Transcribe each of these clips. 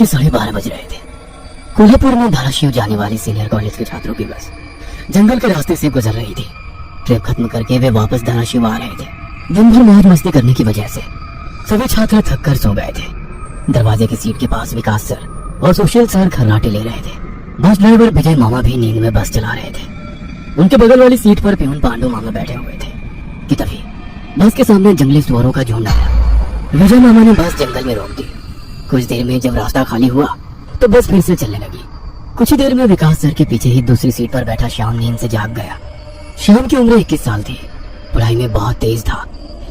के 12:30 बज रहे थे। कोल्हापुर में धाराशिव जाने वाली सीनियर कॉलेज के छात्रों की बस जंगल के रास्ते से गुजर रही थी। ट्रिप खत्म करके वे वापस धाराशिव आ रहे थे। दिन भर मौज मस्ती करने की वजह से सभी छात्र थक कर सो गए थे। दरवाजे की सीट के पास विकास सर और सुशील सर खर्राटे ले रहे थे। बस ड्राइवर विजय मामा भी नींद में बस चला रहे थे। उनके बगल वाली सीट पर प्यून पांडु मामा बैठे हुए थे कि तभी बस के सामने जंगली सुअरों का झुंड आया। विजय मामा ने बस जंगल में रोक दी। कुछ देर में जब रास्ता खाली हुआ तो बस फिर से चलने लगी। कुछ ही देर में विकास सर के पीछे ही दूसरी सीट पर बैठा श्याम नींद से जाग गया। श्याम की उम्र 21 साल थी। पढ़ाई में बहुत तेज था,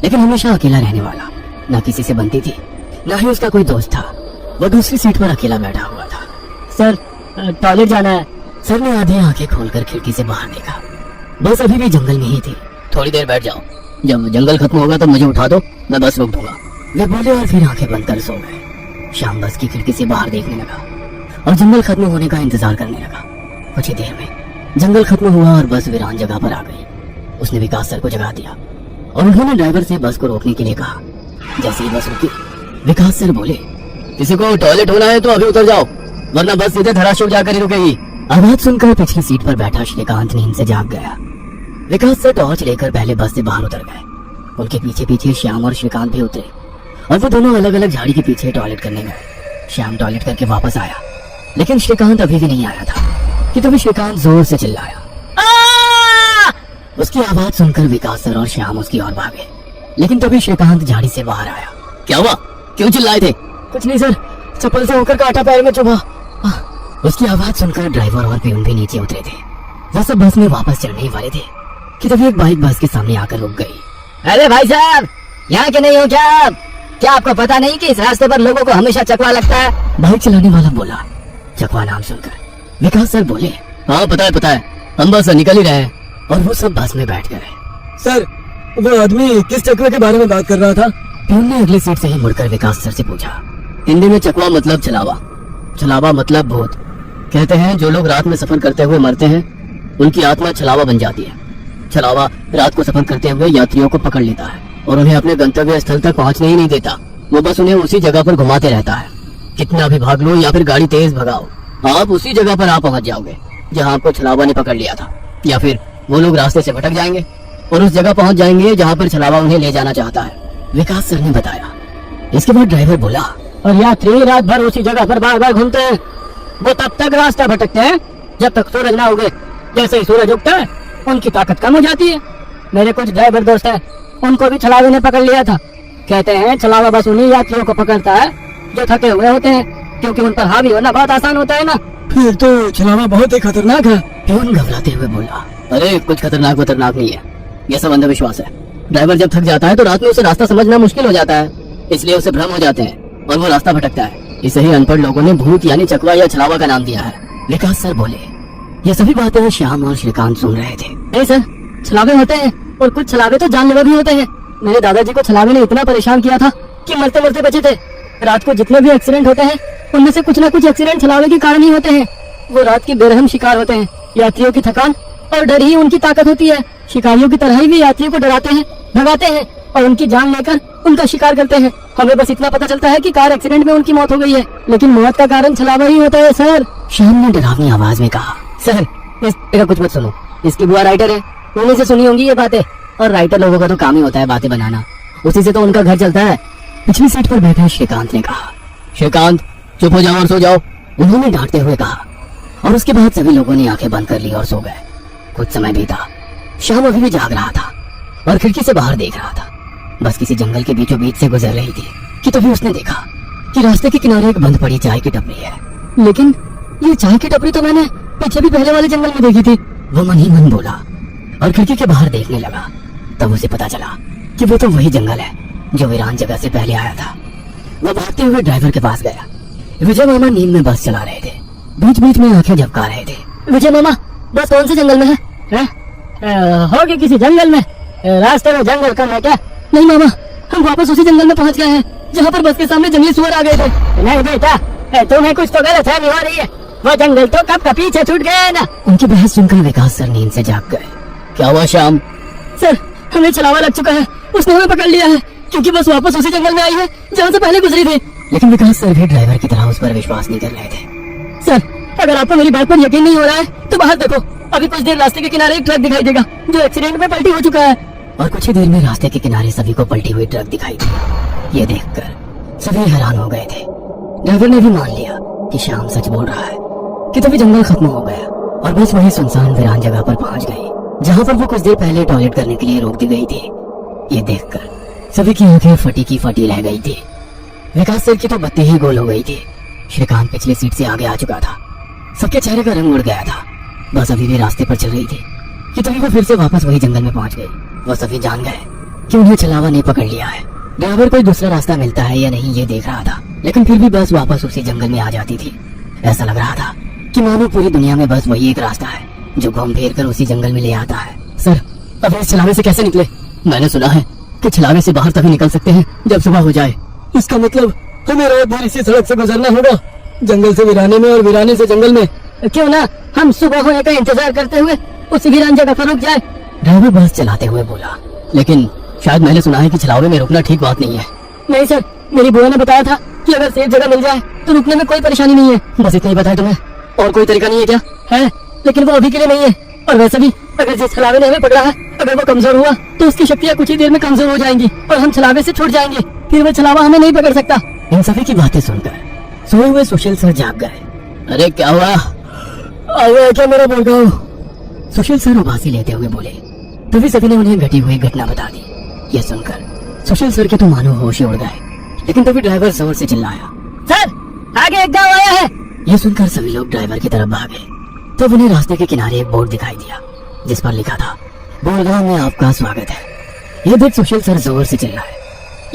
लेकिन हमेशा अकेला रहने वाला। ना किसी से बनती थी, ना ही उसका कोई दोस्त था। वो दूसरी सीट पर अकेला बैठा हुआ था। सर, टॉयलेट जाना है। सर ने आधी आंखें खोलकर खिड़की से बाहर देखा। बस अभी भी जंगल में ही थी। थोड़ी देर बैठ जाओ, जब जंगल खत्म होगा तो मुझे उठा दो, मैं बस रोक दूंगा। वे बोले और फिर आंखें बंद कर सो गए। श्याम बस की खिड़की से बाहर देखने लगा और जंगल खत्म होने का इंतजार करने लगा। कुछ ही देर में जंगल खत्म हुआ और बस वीरान जगह पर आ गई। उसने विकास सर को जगा दिया और उन्होंने ड्राइवर से बस को रोकने के लिए कहा। जैसे ही बस रुकी, विकास सर बोले, किसी को टॉयलेट होना है तो अभी उतर जाओ, वरना बस सीधे धाराशिव जाकर ही रुकेगी। आवाज सुनकर पिछली सीट पर बैठा श्रीकांत नींद से जाग गया। विकास सर टॉर्च लेकर पहले बस से बाहर उतर गए। उनके पीछे पीछे श्याम और श्रीकांत भी उतरे और वो दोनों अलग अलग झाड़ी के पीछे टॉयलेट करने गए। श्याम टॉयलेट करके वापस आया, लेकिन श्रीकांत अभी भी नहीं आया था कि तभी श्रीकांत जोर से चिल्लाया। उसकी आवाज सुनकर विकास सर और श्याम उसकी ओर भागे, लेकिन तभी श्रीकांत झाड़ी से बाहर आया। क्या हुआ, क्यों चिल्लाए थे? कुछ नहीं सर, चप्पल से होकर कांटा पैर में चुभा। उसकी आवाज सुनकर ड्राइवर और प्यून भी नीचे उतरे थे। वो सब बस में वापस चढ़ने ही वाले थे कि तभी एक बाइक बस के सामने आकर रुक गई। अरे भाई साहब, यहाँ के नहीं हो क्या? क्या आपको पता नहीं कि इस रास्ते पर लोगों को हमेशा चकवा लगता है? बाइक चलाने वाला बोला। चकवा नाम सुनकर विकास सर बोले, हाँ पता है, हम बस निकल ही रहे हैं। और वो सब बस में बैठ गए। सर, वो आदमी किस चकवे के बारे में बात कर रहा था? प्यून ने अगली सीट से ही मुड़कर विकास सर से पूछा। हिंदी में चकवा मतलब छलावा, छलावा मतलब भूत। कहते हैं जो लोग रात में सफर करते हुए मरते हैं, उनकी आत्मा छलावा बन जाती है। छलावा रात को सफर करते हुए यात्रियों को पकड़ लेता है और उन्हें अपने गंतव्य स्थल तक पहुंचने ही नहीं देता। वो बस उन्हें उसी जगह पर घुमाते रहता है। कितना भी भाग लो या फिर गाड़ी तेज भगाओ, आप उसी जगह पर पहुंच जाओगे जहाँ आपको छलावा ने पकड़ लिया था। या फिर वो लोग रास्ते से भटक जाएंगे और उस जगह पहुंच जाएंगे जहाँ पर छलावा उन्हें ले जाना चाहता है, विकास सर ने बताया। इसके बाद ड्राइवर बोला, और यात्री रात भर उसी जगह पर बार बार घूमते हैं। वो तब तक रास्ता भटकते हैं जब तक सूरज ना उगे। जैसे ही सूरज उगता है, उनकी ताकत कम हो जाती है। मेरे कुछ ड्राइवर दोस्त हैं, उनको भी छलावे ने पकड़ लिया था। कहते हैं छलावा बस उन्हीं यात्रियों को पकड़ता है जो थके हुए होते हैं, क्योंकि उन पर हावी होना बहुत आसान होता है ना। फिर तो छलावा बहुत ही खतरनाक है। प्यून घबराते हुए बोला, अरे कुछ खतरनाक नहीं है, यह सब अंधविश्वास है। ड्राइवर जब थक जाता है तो रात में उसे रास्ता समझना मुश्किल हो जाता है, इसलिए उसे भ्रम हो जाते हैं और वो रास्ता भटकता है। इसे ही अनपढ़ लोगों ने भूत यानी चकवा या छलावा का नाम दिया है, विकास सर बोले। ये सभी बातें श्याम और श्रीकांत सुन रहे थे। नहीं सर, छलावे होते हैं और कुछ छलावे तो जानलेवा भी होते हैं। मेरे दादाजी को छलावे ने इतना परेशान किया था कि मरते मरते बचे थे। रात को जितने भी एक्सीडेंट होते हैं, उनमें से कुछ न कुछ एक्सीडेंट छलावे के कारण ही होते हैं। वो रात के बेरहम शिकार होते हैं। यात्रियों की थकान और डर ही उनकी ताकत होती है। शिकारियों की तरह ही भी यात्रियों को डराते हैं, भगाते हैं और उनकी जान लेकर उनका शिकार करते हैं। हमें बस इतना पता चलता है कि कार एक्सीडेंट में उनकी मौत हो गई है, लेकिन मौत का कारण छलावा ही होता है सर। श्याम ने डरावनी आवाज में कहा। सर, इसका कुछ मत सुनो, इसकी बुआ राइटर है, उन्हीं से सुनी होंगी ये बातें। और राइटर लोगों का तो काम ही होता है बातें बनाना, उसी से तो उनका घर चलता है। पिछली सीट पर बैठे श्रीकांत ने कहा। श्रीकांत, चुप हो जाओ और सो जाओ, उन्होंने डांटते हुए कहा। और उसके बाद सभी लोगों ने आंखें बंद कर ली और सो गए। कुछ समय बीता। श्याम अभी भी जाग रहा था और खिड़की से बाहर देख रहा था। बस किसी जंगल के बीचों बीच से गुजर रही थी कि तभी उसने देखा कि रास्ते के किनारे एक बंद पड़ी चाय की टपरी है। लेकिन ये चाय की टपरी तो मैंने पीछे भी पहले वाले जंगल में देखी थी, वो मन ही मन बोला और खिड़की के बाहर देखने लगा। तब उसे पता चला कि वो तो वही जंगल है जो वीरान जगह से पहले आया था। वो भागते हुए ड्राइवर के पास गया। विजय मामा नींद में बस चला रहे थे, बीच बीच में आंखें झपका रहे थे। विजय मामा, बस कौन से जंगल में है? होगी किसी जंगल में। रास्ते में जंगल कम है क्या? नहीं मामा, हम वापस उसी जंगल में पहुंच गए हैं जहाँ पर बस के सामने जंगली सुअर आ गए थे। नहीं बेटा, तुम्हें कुछ तो गलत फहमी हो रही है। वो जंगल तो कब का पीछे छूट गया है ना। उनकी बहस सुनकर विकास सर नींद से जाग गए। क्या हुआ श्याम? सर, हमें छलावा लग चुका है, उसने हमें पकड़ लिया है, क्योंकि बस वापस उसी जंगल में आई है जहाँ से पहले गुजरी थी। लेकिन विकास सर भी ड्राइवर की तरह उस पर विश्वास नहीं कर रहे थे। सर, अगर आपको मेरी बात पर यकीन नहीं हो रहा है तो बाहर देखो, अभी कुछ देर रास्ते के किनारे एक ट्रक दिखाई देगा जो एक्सीडेंट में पलटी हो चुका है। और कुछ ही देर में रास्ते के किनारे सभी को पलटी हुई ट्रक दिखाई दी। ये देखकर सभी हैरान हो गए थे। ड्राइवर ने भी मान लिया कि श्याम सच बोल रहा है कि तभी जंगल खत्म हो गया और बस वही सुनसान वीरान जगह पर पहुंच गई जहां पर वो कुछ देर पहले टॉयलेट करने के लिए रोक दी गई थी। ये देखकर सभी की आंखें फटी की फटी रह गई थी। विकास सर की तो बत्ती ही गोल हो गई थी। श्रीकांत पिछली सीट से आगे आ चुका था। सबके चेहरे का रंग उड़ गया था। बस अभी भी रास्ते पर चल रही थी कि तभी वो फिर से वापस वही जंगल में पहुंच गई। वो सभी जान गए कि उन्हें छलावा ने पकड़ लिया है। ड्राइवर कोई दूसरा रास्ता मिलता है या नहीं ये देख रहा था, लेकिन फिर भी बस वापस उसी जंगल में आ जाती थी। ऐसा लग रहा था कि मानो पूरी दुनिया में बस वही एक रास्ता है जो घूम फिर कर उसी जंगल में ले आता है। सर, अब इस छलावे से कैसे निकले? मैंने सुना है कि छलावे से बाहर तभी निकल सकते हैं जब सुबह हो जाए। इसका मतलब हमें रात भर इसी सड़क से गुजरना होगा, जंगल से वीराने में और वीराने से जंगल में। क्यों ना हम सुबह होने का इंतजार करते हुए उसी वीरान जगह पर रुक जाए। ड्राइवर बस चलाते हुए बोला, लेकिन शायद मैंने सुना है कि छलावे में रुकना ठीक बात नहीं है। नहीं सर, मेरी बुआ ने बताया था कि अगर सेफ जगह मिल जाए तो रुकने में कोई परेशानी नहीं है। बस इतना ही बताया तुम्हें, और कोई तरीका नहीं है क्या? है, लेकिन वो अभी के लिए नहीं है। और वैसे भी अगर जिस छलावे ने हमें पकड़ा है अगर वो कमजोर हुआ तो उसकी शक्तियाँ कुछ ही देर में कमजोर हो जाएंगी और हम छलावे से छूट जाएंगे। फिर वो छलावा हमें नहीं पकड़ सकता। इन सभी की बातें सुनकर सोए हुए सुशील सर जाग गए। अरे क्या हुआ? क्या मेरा बोल रहा हूँ? सुशील सर उबासी लेते हुए बोले। तभी सभी ने उन्हें घटी हुई घटना बता दी। यह सुनकर सुशील सर के तो मानो होश ही उड़ गए, लेकिन तभी ड्राइवर जोर से चिल्लाया, सर, आगे एक गाँव आया है। यह सुनकर सभी लोग ड्राइवर की तरफ भागे। तब उन्हें रास्ते के किनारे एक बोर्ड दिखाई दिया जिस पर लिखा था, बोरगांव में आपका स्वागत है। यह देख सुशील सर जोर से चिल्लाए,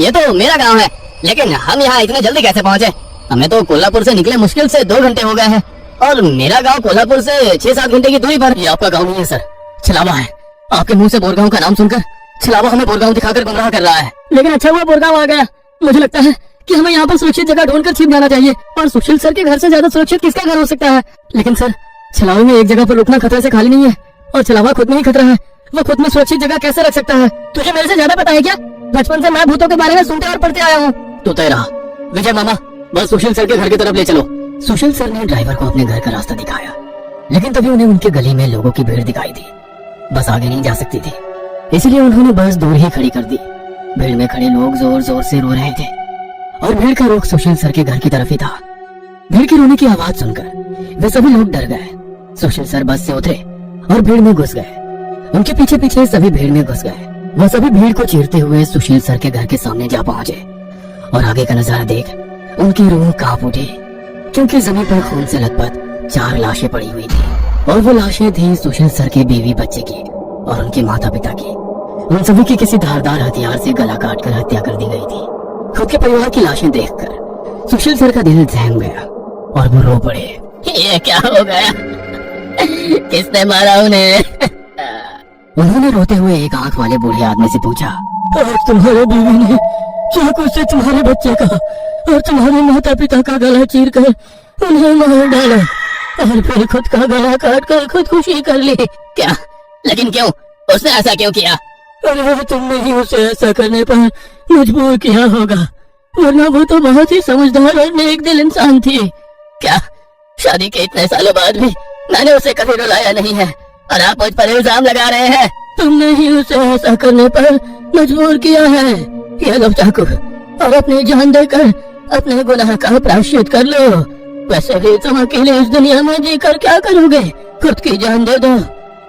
ये तो मेरा गाँव है, लेकिन हम यहाँ इतने जल्दी कैसे पहुँचे? हमें तो कोल्हापुर से निकले मुश्किल से 2 घंटे हो गए हैं और मेरा गांव कोल्हापुर से 6-7 घंटे की दूरी पर। ये आपका गांव नहीं है सर, छलावा है। आपके मुंह से बोरगांव का नाम सुनकर छलावा हमें बोरगांव दिखाकर गुमराह कर रहा है। लेकिन अच्छा हुआ बोरगांव आ गया। मुझे लगता है कि हमें यहाँ पर सुरक्षित जगह ढूंढकर छिप जाना चाहिए। और सुशील सर के घर से ज्यादा सुरक्षित किसका घर हो सकता है? लेकिन सर, छलावे में एक जगह पर रुकना खतरे से खाली नहीं है और छलावा खुद में ही खतरा है। वो खुद में सुरक्षित जगह कैसे रख सकता है? तुझे मेरे से ज्यादा पता है क्या? बचपन से मैं भूतों के बारे में सुनते और पढ़ते आया हूँ। तो तय रहा। विजय मामा, बस सुशील सर के घर की तरफ ले चलो। सुशील सर ने ड्राइवर को अपने घर का रास्ता दिखाया, लेकिन तभी उन्हें उनके गली में लोगों की भीड़ दिखाई दी। बस आगे नहीं जा सकती थी, इसलिए उन्होंने बस दूर ही खड़ी कर दी। भीड़ में खड़े लोग जोर जोर से रो रहे थे और भीड़ का रुख सुशील सर के घर की तरफ ही था। भीड़ की रोने की आवाज सुनकर वे सभी लोग डर गए। सुशील सर बस से उतरे और भीड़ में घुस गए। उनके पीछे पीछे सभी भीड़ में घुस गए। वह सभी भीड़ को चीरते हुए सुशील सर के घर के सामने जा पहुंचे और आगे का नजारा देख उनकी रूह कांप उठी, क्योंकि जमीन पर खून से लथपथ 4 लाशें पड़ी हुई थी और वो लाशें थी सुशील सर के बीवी बच्चे की और उनके माता पिता की। उन सभी की किसी धारदार हथियार से गला काटकर हत्या कर दी गई थी। खुद के परिवार की लाशें देखकर सुशील सर का दिल सहम गया और वो रो पड़े। ये क्या हो गया? किसने मारा उन्हें? उन्होंने रोते हुए एक आंख वाले बूढ़े आदमी से पूछा, आज तुम्हारे बीवी ने चाकू से तुम्हारे बच्चे का और तुम्हारे माता पिता का गला चीर कर उन्हें मार डाला और फिर खुद का गला काट कर खुदकुशी कर ली। क्या? लेकिन क्यों? उसने ऐसा क्यों किया? अरे तुमने ही उसे ऐसा करने पर मजबूर किया होगा, वरना वो तो बहुत ही समझदार और नेक दिल इंसान थी। क्या? शादी के इतने सालों बाद भी मैंने उसे कभी रुलाया नहीं है और आप मुझ पर इल्जाम लगा रहे हैं? तुमने ही उसे ऐसा करने पर मजबूर किया है। ये लो चाकू और अपनी जान देकर अपने गुनाह का प्रायश्चित कर लो। वैसे भी तुम अकेले इस दुनिया में जीकर क्या करोगे? खुद की जान दे दो,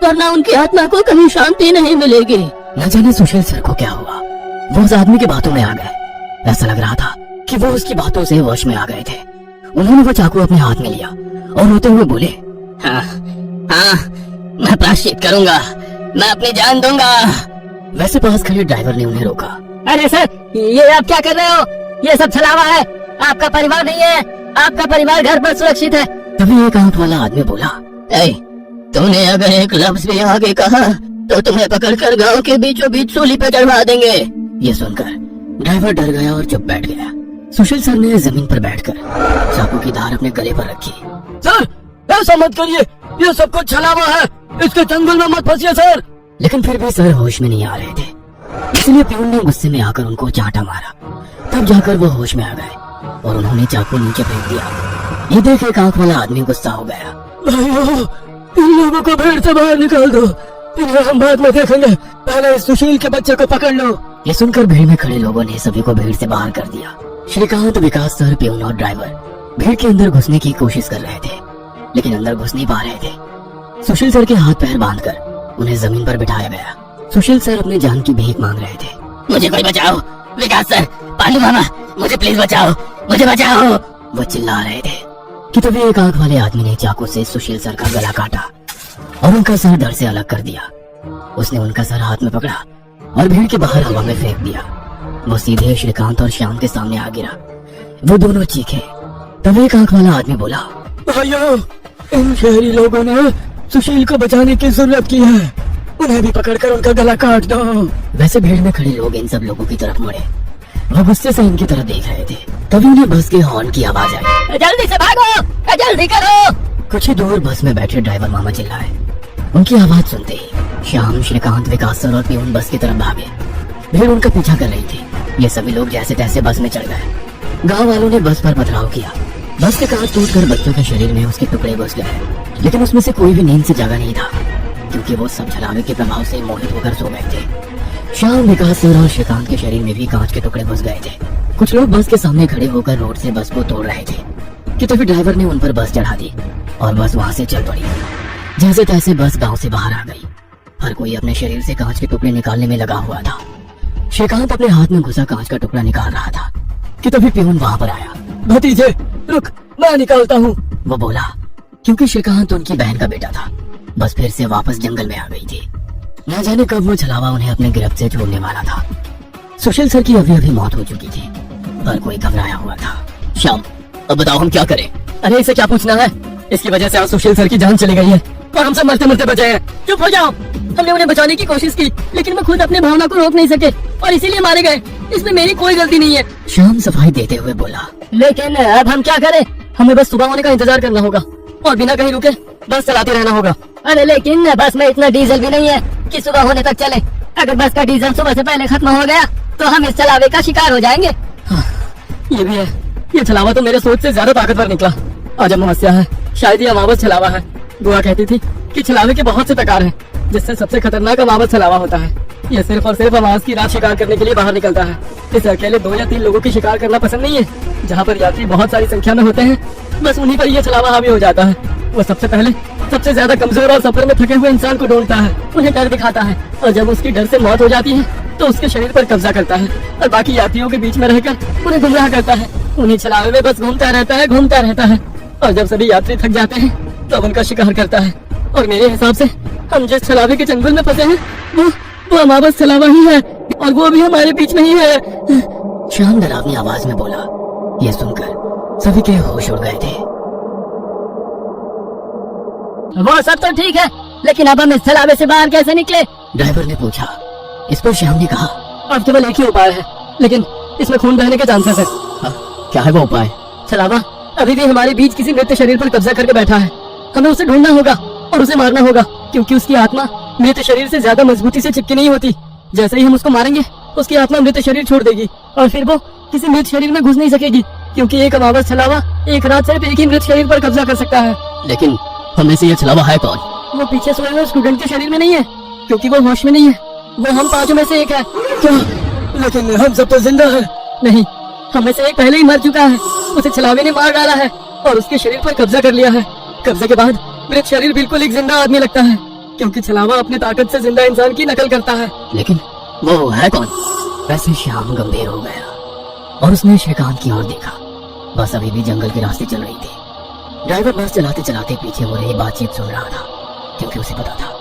वरना उनकी आत्मा को कभी शांति नहीं मिलेगी। न जाने सुशील सर को क्या हुआ, वो उस आदमी की बातों में आ गए। ऐसा लग रहा था कि वो उसकी बातों से वश में आ गए थे। उन्होंने वो चाकू अपने हाथ में लिया और रोते हुए बोले, हाँ, मैं प्रायश्चित करूंगा, मैं अपनी जान दूंगा। वैसे पास खड़े ड्राइवर ने उन्हें रोका। अरे सर, ये आप क्या कर रहे हो? ये सब छलावा है, आपका परिवार नहीं है। आपका परिवार घर पर सुरक्षित है। तभी एक आंख वाला आदमी बोला, तूने अगर एक लफ्ज भी आगे कहा तो तुम्हें पकड़कर गांव के बीचों बीच सूली पे चढ़वा देंगे। ये सुनकर ड्राइवर डर गया और चुप बैठ गया। सुशील सर ने जमीन पर बैठकर चाकू की धार अपने गले पर रखी। सर, ऐसा मत करिए, ये सब कुछ छलावा है, इसके चंगुल में मत फंसिए सर। लेकिन फिर भी सर होश में नहीं आ रहे थे, इसलिए प्यून ने गुस्से में आकर उनको चांटा मारा। तब जाकर वो होश में आ गए और उन्होंने चाकू नीचे फेंक दिया। ये देख एक आंख वाला आदमी गुस्सा हो गया। भाइयों, इन लोगों को भीड़ से बाहर निकाल दो, इन्हें हम बाद में देखेंगे, पहले इस सुशील के बच्चे को पकड़ लो। ये सुनकर भीड़ में खड़े लोगों ने सभी को भीड़ से बाहर कर दिया। श्रीकांत, विकास सर, प्यून और ड्राइवर भीड़ के अंदर घुसने की कोशिश कर रहे थे, लेकिन अंदर घुस नहीं पा रहे थे। सुशील सर के हाथ पैर बांधकर उन्हें जमीन पर बिठाया गया। सुशील सर अपनी जान की भीख मांग रहे थे। मुझे कोई बचाओ, विकास सर, पांडु मामा, मुझे प्लीज बचाओ, मुझे बचाओ, वो चिल्ला रहे थे कि तभी एक आंख वाले आदमी ने चाकू से सुशील सर का गला काटा और उनका सर धड़ से अलग कर दिया। उसने उनका सर हाथ में पकड़ा और भीड़ के बाहर हवा में फेंक दिया। वो सीधे श्रीकांत और श्याम के सामने आ गिरा। वो दोनों चीखे। तभी एक आंख वाला आदमी बोला, भाइयों, इन शहरी लोगों ने सुशील को बचाने की जरूरत की है, उन्हें भी पकड़कर उनका गला काट दो। वैसे भीड़ में खड़े लोग इन सब लोगों की तरफ मुड़े। वो गुस्से से इनकी तरफ देख रहे थे। तभी उन्हें बस के हॉर्न की आवाज आई। जल्दी से भागो, जल्दी करो। कुछ ही दूर बस में बैठे ड्राइवर मामा चिल्लाए। उनकी आवाज सुनते ही श्याम, श्रीकांत, विकास सर और प्यून बस की तरफ भागे। भीड़ उनका पीछा कर रही थी। ये सभी लोग जैसे तैसे बस में चढ़ गए। गांव वालों ने बस पर पथराव किया। बस के कांच टूटकर बच्चों के शरीर में उसके टुकड़े घुस गए, लेकिन उसमें से कोई भी नींद से जागा नहीं था, क्योंकि वो सब छलावे के प्रभाव से मोहित होकर सो गए थे। श्याम, विकास सर और श्रीकांत के शरीर में भी कांच के टुकड़े घुस गए थे। कुछ लोग बस के सामने खड़े होकर रोड से बस को तोड़ रहे थे कि तभी ड्राइवर ने उन पर बस चढ़ा दी और बस वहां से चल पड़ी। जैसे तैसे बस गांव से बाहर आ गई। हर कोई अपने शरीर से कांच के टुकड़े निकालने में लगा हुआ था। श्रीकांत अपने हाथ में घुसा कांच का टुकड़ा निकाल रहा था कि तभी प्यून वहां पर आया। भतीजे, रुक, मैं निकालता हूँ, वो बोला, क्योंकि श्रीकांत उनकी बहन का बेटा था। बस फिर से वापस जंगल में आ गई थी। न जाने कब वो छलावा उन्हें अपने गिरफ्त से छोड़ने वाला था। सुशील सर की अभी अभी मौत हो चुकी थी। हर कोई घबराया हुआ था। श्याम, अब बताओ हम क्या करें? अरे इसे क्या पूछना है? इसकी वजह से आज सुशील सर की जान चली गई है और हम सब मरते मरते बचे हैं। चुप हो जाओ। हमने उन्हें बचाने की कोशिश की, लेकिन वो खुद अपने भावना को रोक नहीं सके और इसीलिए मारे गए। इसमें मेरी कोई गलती नहीं है। श्याम सफाई देते हुए बोला, लेकिन अब हम क्या करें? हमें बस सुबह होने का इंतजार करना होगा और बिना कहीं रुके बस चलाते रहना होगा। अरे लेकिन बस में इतना डीजल भी नहीं है कि सुबह होने तक चले। अगर बस का डीजल सुबह से पहले खत्म हो गया तो हम इस चलावे का शिकार हो जाएंगे। हाँ, ये भी है। ये छलावा तो मेरे सोच से ज्यादा ताकतवर निकला। आज अमावस्या है, शायद ये अमावस छलावा है। बुआ कहती थी कि छलावे के बहुत से प्रकार हैं, जिससे सबसे खतरनाक अमावस छलावा होता है। ये सिर्फ और सिर्फ अमावस की रात शिकार करने के लिए बाहर निकलता है। इसे अकेले 2 या 3 लोगों की शिकार करना पसंद नहीं है। जहाँ पर यात्री बहुत सारी संख्या में होते हैं, बस उन्हीं पर यह छलावा हावी हो जाता है। वो सबसे पहले सबसे ज्यादा कमजोर और सफर में थके हुए इंसान को ढूंढता है, उन्हें डर दिखाता है, और जब उसकी डर से मौत हो जाती है तो उसके शरीर पर कब्जा करता है और बाकी यात्रियों के बीच में रहकर उन्हें गुमराह करता है। उन्हीं छलावे में बस घूमता रहता है और जब सभी यात्री थक जाते हैं तब उनका शिकार करता है। और मेरे हिसाब से हम जिस छलावे के चंगुल में फंसे हैं वो अमावस छलावा ही है, और वो भी हमारे बीच में ही है। श्याम डरावनी आवाज में बोला। ये सुनकर सभी के होश उड़ गए थे। वो सब तो ठीक है, लेकिन अब हम इस छलावे से बाहर कैसे निकले? ड्राइवर ने पूछा। इस पर श्याम ने कहा, अब केवल एक ही उपाय है, लेकिन इसमें खून बहने के चांसेस है। क्या है वो उपाय? छलावा अभी भी हमारे बीच किसी मृत शरीर पर कब्जा करके बैठा है। हमें उसे ढूंढना होगा और उसे मारना होगा, क्योंकि उसकी आत्मा मृत शरीर से ज्यादा मजबूती से चिपकी नहीं होती। जैसे ही हम उसको मारेंगे उसकी आत्मा मृत शरीर छोड़ देगी और फिर वो किसी मृत शरीर में घुस नहीं सकेगी, क्योंकि एक अमावस छलावा एक रात सिर्फ एक ही मृत शरीर पर कब्जा कर सकता है। लेकिन हमें से ये छलावा है कौन? वो पीछे सोए हुए स्टूडेंट के शरीर में नहीं है, क्योंकि वो होश में नहीं है। वो हम 5 में से एक है। क्या? लेकिन हम सब तो जिंदा है। नहीं, हम में से एक पहले ही मर चुका है। उसे छलावे ने मार डाला है और उसके शरीर पर कब्जा कर लिया है। कब्जे के बाद मृत शरीर बिल्कुल एक जिंदा आदमी लगता है, क्योंकि छलावा अपने ताकत से जिंदा इंसान की नकल करता है। लेकिन वो है कौन? वैसे श्याम गंभीर हो गया और उसने श्रीकांत की ओर देखा। बस अभी भी जंगल के रास्ते चल रही थी। ड्राइवर बस चलाते चलाते पीछे हो रही बातचीत सुन रहा था, क्योंकि उसे पता था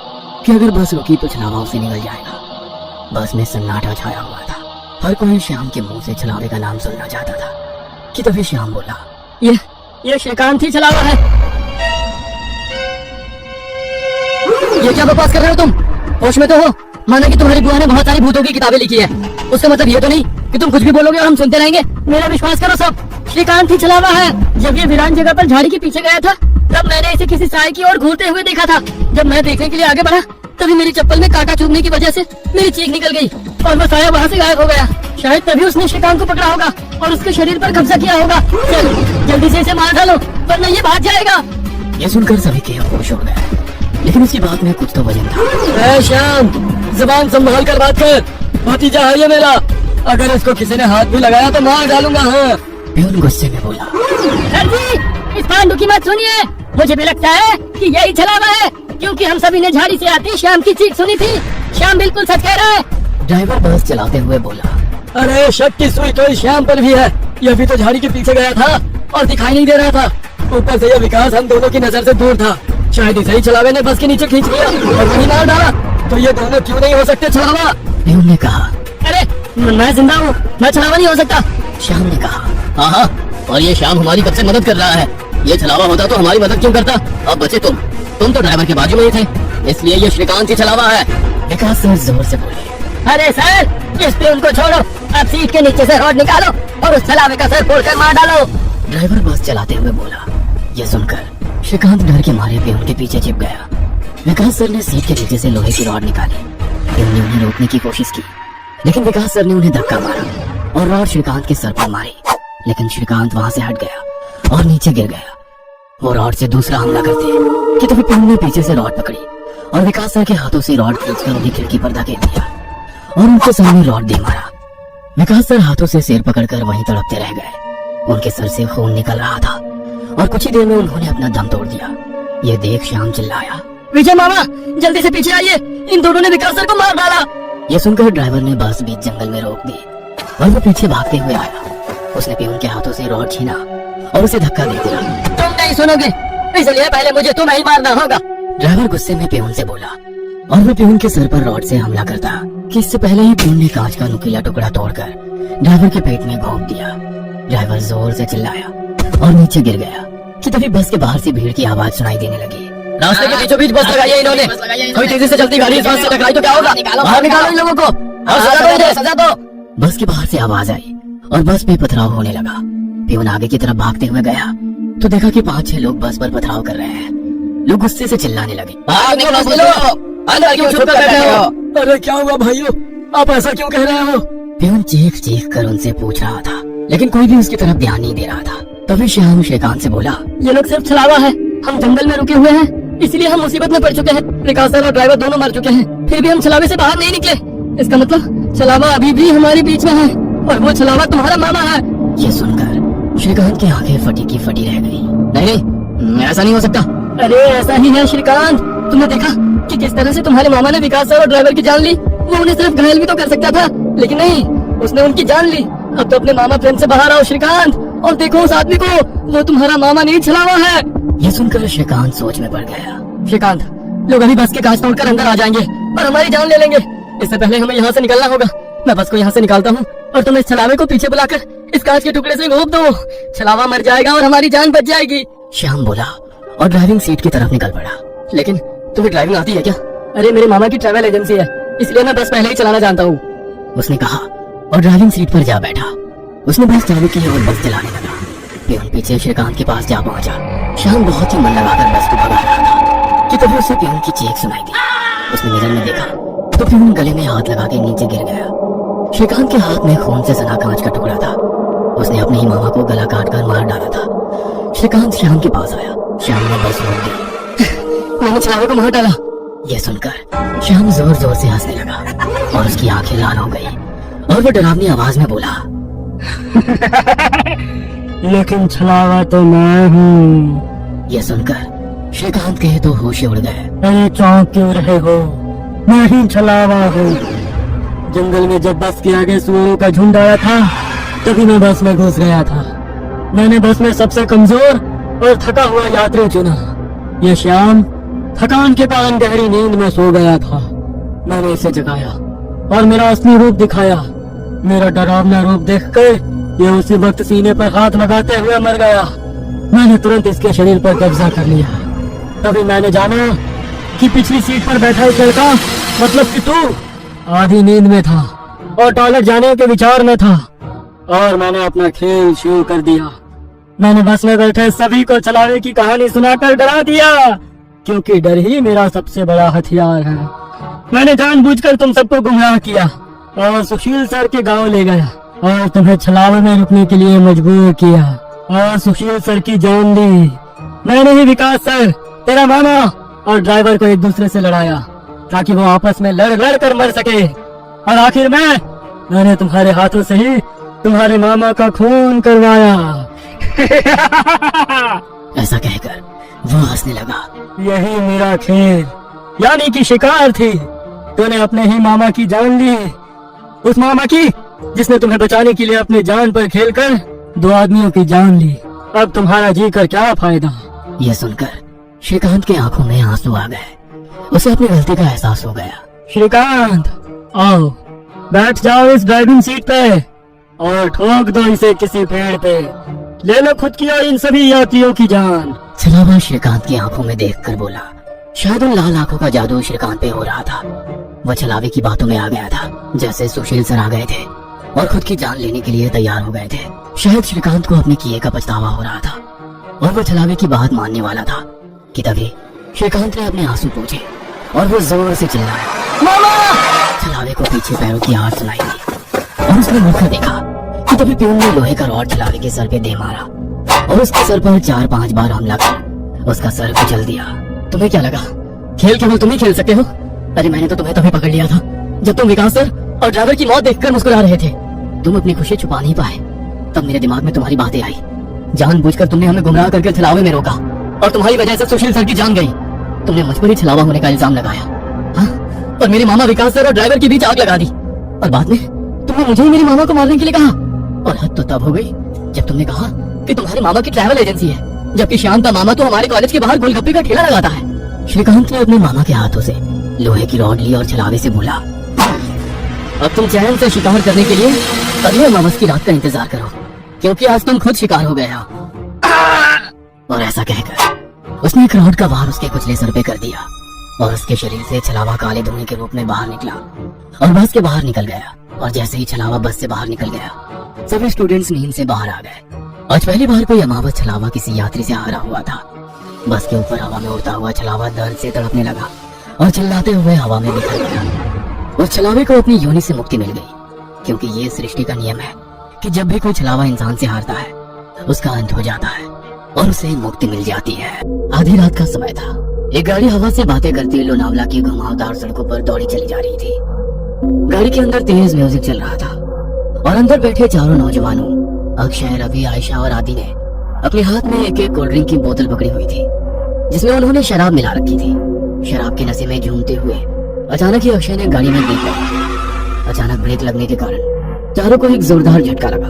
कि अगर बस रुकी तो छलावा उसे निकल जाएगा। बस में सन्नाटा छाया हुआ था। हर कोई श्याम के मुंह से छलावे का नाम सुनना चाहता था कि तभी श्याम बोला, ये श्रीकांत ही छलावा है। ये क्या बकवास कर रहे हो तुम? होश में तो हो? माना कि तुम्हारी बुआ ने बहुत सारी भूतों की किताबें लिखी है, उसका मतलब ये तो नहीं कि तुम कुछ भी बोलोगे और हम सुनते रहेंगे। मेरा विश्वास करो सब, श्रीकांत ही छलावा है। जब ये वीरान जगह पर झाड़ी के पीछे गया था तब मैंने इसे किसी साई की ओर घूरते हुए देखा था। जब मैं देखने के लिए आगे बढ़ा तभी मेरी चप्पल में कांटा चुभने की वजह से मेरी चीख निकल गई और वो साया वहाँ से गायब हो गया। शायद तभी उसने श्रीकांत को पकड़ा होगा और उसके शरीर पर कब्जा किया होगा। चल जल्दी से इसे मार डालो वरना ये भाग जाएगा। ये सुनकर सभी के होश उड़ गए, लेकिन उसकी बात में कुछ तो वजन था। ए श्याम, जुबान संभाल कर बात कर। भतीजा है ये मेरा, अगर इसको किसी ने हाथ भी लगाया तो मार डालूंगा। हाँ प्यून गुस्से में बोला, सर जी, इस पांडु की मत सुनिए। मुझे भी लगता है कि यही छलावा है, क्योंकि हम सभी ने झाड़ी से आती श्याम की चीख सुनी थी। श्याम बिल्कुल सच कह रहा है। ड्राइवर बस चलाते हुए बोला, अरे शक की सुई तो इस श्याम पर भी है। ये भी तो झाड़ी के पीछे गया था और दिखाई नहीं दे रहा था। ऊपर से ये विकास हम दोनों की नजर से दूर था। शायद इसे ही छलावे ने बस के नीचे खींच लिया और वहीं मार डाला। तो ये दोनों क्यों नहीं हो सकते छलावा? प्यून ने कहा। अरे मैं जिंदा हूँ, मैं छलावा नहीं हो सकता। श्याम ने कहा, हाँ, और ये श्याम हमारी कब से मदद कर रहा है। ये छलावा होता तो हमारी मदद क्यों करता। अब बचे तुम तो ड्राइवर के बाजू में ही थे, इसलिए ये श्रीकांत ही छलावा है। विकास सर जोर से बोले, अरे सर, इस प्यून को छोड़ो। अब सीट के नीचे से रॉड निकालो और उस छलावे का सर फोड़कर मार डालो। ड्राइवर बस चलाते हुए बोला। यह सुनकर श्रीकांत डर के मारे प्यून के पीछे छिप गया। विकास सर ने सीट के नीचे से लोहे की रॉड निकाली। प्यून ने उन्हें रोकने की कोशिश की, लेकिन विकास सर ने उन्हें धक्का मारा और रॉड श्रीकांत के सर पर मारी। लेकिन श्रीकांत वहां से हट गया और नीचे गिर गया। वो रॉड से दूसरा हमला करते कि तभी प्यून ने पीछे से रॉड पकड़ी और विकास सर के हाथों से रॉड खींचकर उन्हें खिड़की पर धकेल दिया और उनके सामने रॉड दे मारा। विकास सर हाथों से सिर पकड़कर वहीं तड़पते रह गए। उनके सर से खून निकल रहा था और कुछ ही देर में उन्होंने अपना दम तोड़ दिया। ये देख श्याम चिल्लाया, विजय मामा, जल्दी से पीछे आइए, इन दोनों ने विकास सर को मार डाला। ये सुनकर ड्राइवर ने बस बीच जंगल में रोक दी और वो पीछे भागते हुए आया। उसने प्यून के हाथों से रॉड छीना और उसे धक्का दे दिया। तुम नहीं सुनोगे, इसलिए पहले मुझे तुम्हें ही मारना होगा। ड्राइवर गुस्से में प्यून से बोला और वो प्यून के सर पर रॉड से हमला करता कि इससे पहले ही प्यून ने कांच का नुकीला टुकड़ा तोड़कर ड्राइवर के पेट में घोंप दिया। ड्राइवर जोर से चिल्लाया और नीचे गिर गया कि तभी बस के बाहर से भीड़ की आवाज सुनाई देने लगी। रास्ते के बीचों बीच बस लगाई है इन्होंने। कोई तेजी से चलती गाड़ी इस बस से टकराई तो क्या होगा? बाहर निकालो इन लोगों को और सजा दो। बस के बाहर से आवाज आई और बस पे पथराव होने लगा। प्यून आगे की तरफ भागते हुए गया तो देखा कि 5-6 लोग बस पर पथराव कर रहे हैं। लोग गुस्से से चिल्लाने लगे, अंदर क्यों छुप कर बैठे हो? अरे क्या हुआ भाइयों, आप ऐसा क्यों कह रहे हो? प्यून चीख चीख कर उनसे पूछ रहा था, लेकिन कोई भी उसकी तरफ ध्यान नहीं दे रहा था। तभी श्याम श्रीकांत से बोला, ये लोग सिर्फ छलावा है। हम जंगल में रुके हुए हैं, इसलिए हम मुसीबत में पड़ चुके हैं। विकास सर और ड्राइवर दोनों मर चुके हैं, फिर भी हम छलावे से बाहर नहीं निकले। इसका मतलब छलावा अभी भी हमारे बीच में है और वो छलावा तुम्हारा मामा है। ये सुनकर श्रीकांत की आंखें फटी की फटी रह गई। नहीं, ऐसा नहीं हो सकता। अरे ऐसा ही है श्रीकांत, तुमने देखा कि किस तरह से तुम्हारे मामा ने विकास सर और ड्राइवर की जान ली। वो उन्हें सिर्फ घायल भी तो कर सकता था, लेकिन नहीं, उसने उनकी जान ली। अब तो अपने मामा प्रेम से बाहर आओ श्रीकांत और देखो उस आदमी को, वो तुम्हारा मामा नहीं छलावा है। ये सुनकर श्रीकांत सोच में पड़ गया। श्रीकांत, लोग अभी बस के कांच तोड़कर अंदर आ जाएंगे और हमारी जान ले लेंगे। इससे पहले हमें यहाँ से निकलना होगा। मैं बस को यहाँ से निकालता हूँ और तुम इस छलावे को पीछे बुलाकर इस कांच के टुकड़े से घोंप दो। छलावा मर जाएगा और हमारी जान बच जाएगी। श्याम बोला और ड्राइविंग सीट की तरफ निकल पड़ा। लेकिन तुम्हें ड्राइविंग आती है क्या? अरे मेरे मामा की ट्रैवल एजेंसी है, इसलिए मैं बस पहले ही चलाना जानता हूँ, उसने कहा और ड्राइविंग सीट पर जा बैठा। उसने बस चालू की और बस चलाने लगा। प्यून पीछे श्रीकांत के पास जा पहुंचा। श्याम बहुत ही मन लगाकर बस को भगा रहा था कि तभी उसे प्यून की चीख सुनाई दी। उसने मिरर में देखा तो प्यून गले में हाथ लगा के नीचे गिर गया। श्रीकांत के हाथ में खून से सना कांच का टुकड़ा था। उसने अपने ही मामा को गला काट कर मार डाला था। श्रीकांत श्याम के पास आया। श्याम ने बस रोक दी। मैंने छलावे को मार डाला। ये सुनकर श्याम जोर जोर से हंसने लगा और उसकी आंखें लाल हो गई और वो डरावनी आवाज में बोला, लेकिन छलावा तो मैं हूँ। ये सुनकर श्रीकांत के तो होश उड़ गए। अरे चौंक क्यों रहे हो? मैं ही छलावा हूँ। जंगल में जब बस के आगे सुअरों का झुंड आया था तभी मैं बस में घुस गया था। मैंने बस में सबसे कमजोर और थका हुआ यात्री चुना। ये श्याम थकान के कारण गहरी नींद में सो गया था। मैंने इसे जगाया और मेरा असली रूप दिखाया। मेरा डरावना रूप देखकर ये उसी वक्त सीने पर हाथ लगाते हुए मर गया। मैंने तुरंत इसके शरीर पर कब्जा कर लिया। तभी मैंने जाना कि पिछली सीट पर बैठा एक लड़का, मतलब कि तू, आधी नींद में था और टॉयलेट जाने के विचार में था और मैंने अपना खेल शुरू कर दिया। मैंने बस में बैठे सभी को छलावे की कहानी सुनाकर डरा दिया, क्योंकि डर ही मेरा सबसे बड़ा हथियार है। मैंने जानबूझकर तुम सबको गुमराह किया और सुशील सर के गांव ले गया और तुम्हें छलावे में रुकने के लिए मजबूर किया और सुशील सर की जान ली। मैंने ही विकास सर, तेरा मामा और ड्राइवर को एक दूसरे से लड़ाया ताकि वो आपस में लड़ कर मर सके, और आखिर में मैंने तुम्हारे हाथों से ही तुम्हारे मामा का खून करवाया। ऐसा कहकर वो हंसने लगा। यही मेरा खेल यानी कि शिकार थी। तूने अपने ही मामा की जान ली, उस मामा की जिसने तुम्हें बचाने के लिए अपनी जान पर खेलकर 2 आदमियों की जान ली। अब तुम्हारा जी कर क्या फायदा। यह सुनकर श्रीकांत की आंखों में आंसू आ गए। उसे अपनी गलती का एहसास हो गया। श्रीकांत आओ, बैठ जाओ इस ड्राइविंग सीट पे और ठोक दो इसे किसी पेड़ पे। ले लो खुद की और इन सभी यात्रियों की जान। छलावा श्रीकांत की आंखों में देखकर बोला। शायद उन लाल आंखों का जादू श्रीकांत पे हो रहा था। वह छलावे की बातों में आ गया था, जैसे सुशील सर आ गए थे और खुद की जान लेने के लिए तैयार हो गए थे। शायद श्रीकांत को अपने किए का पछतावा हो रहा था और वो छलावे की बात मानने वाला था कि तभी श्रीकांत ने अपने आंसू पोंछे और वो जोर से चिल्लाया, मामा! छलावे को पीछे पैरों की आवाज सुनाई दी और उसने मुड़कर देखा कि तभी प्यून ने लोहे का रॉड छलावे के सर पे दे मारा और उसके सर पर 4-5 बार हमला कर उसका सर कुचल दिया। तुम्हें क्या लगा खेल केवल तुम ही खेल सकते हो? अरे मैंने तो तुम्हें तभी पकड़ लिया था जब तुम विकास सर और ड्राइवर की मौत देखकर मुस्कुरा रहे थे। तुम अपनी खुशी छुपा नहीं पाए। तब मेरे दिमाग में तुम्हारी बातें आई। जानबूझकर तुमने हमें गुमराह करके छलावे में रोका और तुम्हारी वजह से सुशील सर की जान गई। तुमने मुझ पर ही छलावा होने का इल्जाम लगाया, हाँ? और मेरे मामा विकास सर और ड्राइवर के बीच आग लगा दी और बाद में तुमने मुझे ही मेरे मामा को मारने के लिए कहा। और हद तो तब हो गई जब तुमने कहा कि तुम्हारे मामा की ट्रैवल एजेंसी है, जबकि शाम का मामा तो हमारे कॉलेज के बाहर गोलगप्पे का ठेला लगाता है। श्रीकांत ने अपने मामा के हाथों से लोहे की रॉड ली और छलावे से बोला, अब तुम चैन से शिकार करने के लिए अगले अमावस की रात का इंतजार करो, क्योंकि आज तुम खुद शिकार हो गए हो। और ऐसा कहकर उसने एक रॉड का वार उसके कुचले सर पे कर दिया और उसके शरीर से छलावा काले धुएं के रूप में बाहर निकला और बस के बाहर निकल गया। और जैसे ही छलावा बस से बाहर निकल गया, सभी स्टूडेंट्स नींद से बाहर आ गए। आज पहली बार कोई अमावस छलावा किसी यात्री से हारा हुआ था। बस के ऊपर हवा में उड़ता हुआ छलावा दर्द से तड़पने लगा और चिल्लाते हुए हवा में बिखर गया। उस छलावे को अपनी योनि से मुक्ति मिल गई, क्योंकि ये सृष्टि का नियम है कि जब भी कोई छलावा इंसान से हारता है उसका अंत हो जाता है और उसे मुक्ति मिल जाती है। आधी रात का समय था। एक गाड़ी हवा से बातें करती लोनावला की घुमावदार सड़कों पर दौड़ी चली जा रही थी। गाड़ी के अंदर तेज म्यूजिक चल रहा था और अंदर बैठे चारों नौजवानों अक्षय, रवि, आयशा और आदि ने अपने हाथ में एक एक कोल्ड ड्रिंक की बोतल पकड़ी हुई थी, जिसमें उन्होंने शराब मिला रखी थी। शराब के नशे में झूमते हुए अचानक ही अक्षय ने गाड़ी में ब्रेक लगाई। अचानक ब्रेक लगने के कारण चारों को एक जोरदार झटका लगा